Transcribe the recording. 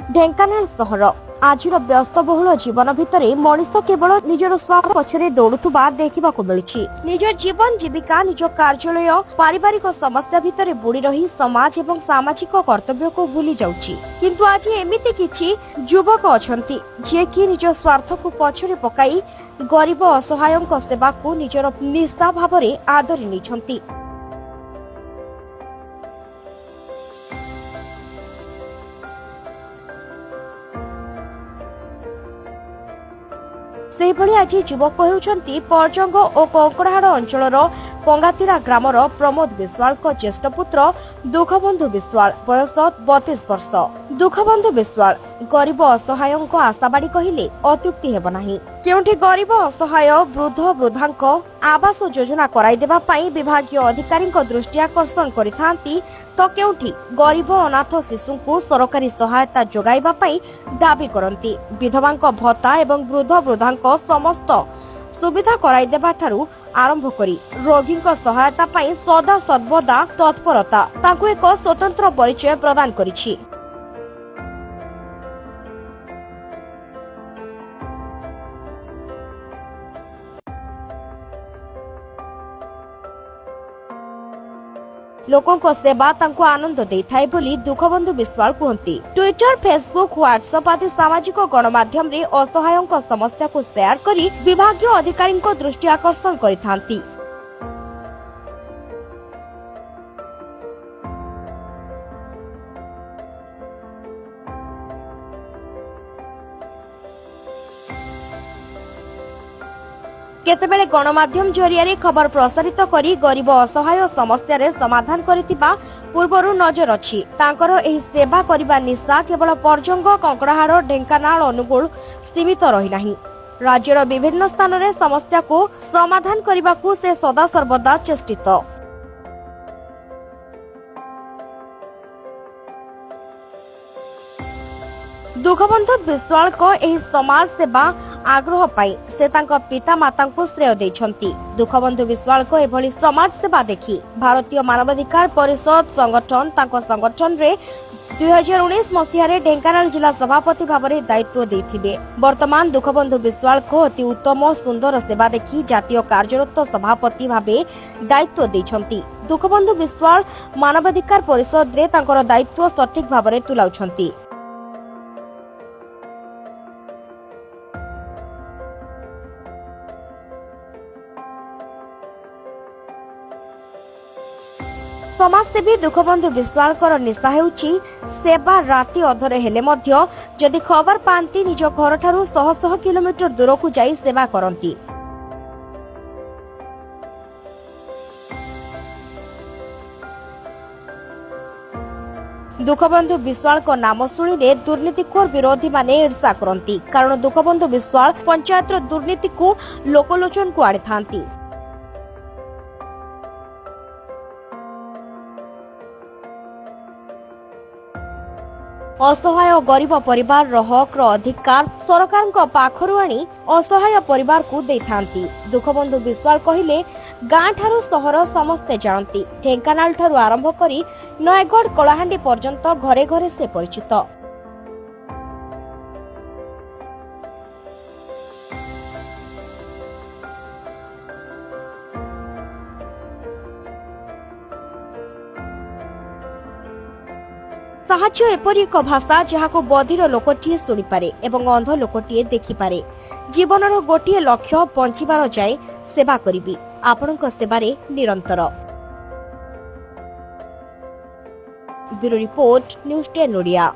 ढेंकानाल सहर आज व्यस्तबहुल जीवन भितर मनीष केवल निजर स्वार्थ पछरे दौड़ुवा देखा मिलुछि। निजर जीवन जीविका निज कार्यालय पारिवारिक समस्या भितर बुड़ी रही समाज एवं सामाजिक कर्तव्य को भूली जाउछि। किंतु आज एमिति किछि युवक अछंती जे कि निज स्वार्थ को पछरे पकाई गरीब असहायक सेवा को निजर निशा भावरे आदरि निछंती। सेहिभଳି ଆଜି ଯୁବକ ହେଉଛନ୍ତି ପରଜଙ୍ଗ ଓ କଙ୍କଡାହାଡ଼ ଅଞ୍ଚଳର ପଙ୍ଗାତିରା ଗ୍ରାମର ପ୍ରମୋଦ ବିଶ୍ୱାଳଙ୍କ ଜ୍ୟେଷ୍ଠ ପୁତ୍ର ଦୁଃଖବନ୍ଧୁ ବିଶ୍ୱାଳ ବୟସ 32 ବର୍ଷ। ଦୁଃଖବନ୍ଧୁ ବିଶ୍ୱାଳ ଗରିବ ଅସହାୟଙ୍କ ଆଶାବାଡି କହିଲେ ଅତ୍ୟୁକ୍ତି ହେବ ନାହିଁ। କେଉଁଠି ଗରିବ ଅସହାୟ ବୃଦ୍ଧ ବୃଦ୍ଧାଙ୍କ ଆବାସ ଯୋଜନା କରାଇଦେବା ପାଇଁ ବିଭାଗୀୟ ଅଧିକାରୀଙ୍କ ଦୃଷ୍ଟି ଆକର୍ଷଣ କରିଥାନ୍ତି ତ କେଉଁଠି ଗରିବ ଅନାଥ ଶିଶୁଙ୍କୁ ସରକାରୀ ସହାୟତା ଯୋଗାଇବା ପାଇଁ ଦାବି କରନ୍ତି। ବିଧବାଙ୍କ ଭତ୍ତା ଏବଂ ବୃଦ୍ଧ ବୃଦ୍ଧାଙ୍କ ସମସ୍ତ ସୁବିଧା କରାଇଦେବା ଠାରୁ ଆରମ୍ଭ କରି ରୋଗୀଙ୍କ ସହାୟତା ପାଇଁ ସଦା ସର୍ବଦା ତତ୍ପରତା ତାଙ୍କୁ ଏକ ସ୍ୱତନ୍ତ୍ର ପରିଚୟ ପ୍ରଦାନ କରିଛି। लोकों को सेवा तांको आनंद देथाय बोली दुःखबन्धु विश्वाल कहती। ट्विटर, फेसबुक, व्हाट्सएप आदि सामाजिक गणमाध्यम रे असहायक समस्या को शेयर करी विभागीय अधिकारी दृष्टि आकर्षण करिथांती। केतेबेले गणमाध्यम जरिया खबर प्रसारित करी गरीब असहाय समस्या रे समाधान करितिबा पूर्वरु नजर अछि। तांकर एही सेवा करिबा निशा केवल परजंग, कंकड़ाहाड़, ढेंकानाल, अनुगुल सीमित रही नाही। राज्यर विभिन्न स्थान रे समस्या को समाधान करिबाकू से सदा सर्वदा चेष्टित। दुःखबन्धु विश्वाल को एही समाज सेवा आग्रह पाई से तांका पिता माता को श्रेय देछंती। दुःखबन्धु विश्वाल को एभली समाज सेवा देखि भारतीय मानवाधिकार परिषद संगठन तांको संगठन रे 2019 मसीह रे ढेंकानाल जिला सभापति भाबरे दायित्व देथिबे। वर्तमान दुःखबन्धु विश्वाल को अति उत्तम सुंदर सेवा देखि जातीय कार्यरत सभापति भाबे दायित्व देछंती। दुःखबन्धु विश्वाल मानवाधिकार परिषद रे तांकर दायित्व सठिक भाबरे तुलाउछंती। समाजसेवी दुःखबन्धु विश्वाल निशा हेउची सेवा राति अधरे हेले मध्य जदि खबर पांती निज घर ठारू शह शह किलोमीटर दूर को जाई सेवा करंती। दुःखबन्धु विश्वाल को नाम शुणिले दुर्नीतिखोर विरोधी माने ईर्षा करंती, कारण दुःखबन्धु विश्वाल पंचायत दुर्नीति को लोकलोचन को आनी थांती। असहाय गरीब परिवार हक अधिकार सरकार पाखरु आनी असहाय परिवार को देथांती। दुःखबन्धु विश्वाल कहिले गाँ ठारू सहर समस्ते जानती। ढेंकानाल ठारू आरंभ करी नयगढ़ कलाहांडी पर्यंत घरे घरे से परिचित। साहाଯ୍ୟ एपरि एक भाषा जहाको बधिर लोकटीए शुणी पारे एवं अंध लोकटीए देखि पारे। जीवनर गोटिए लक्ष्य बंचिबार जाए सेवा करिबी आपनक सेवारे निरंतर। Bureau report news 10 Odia.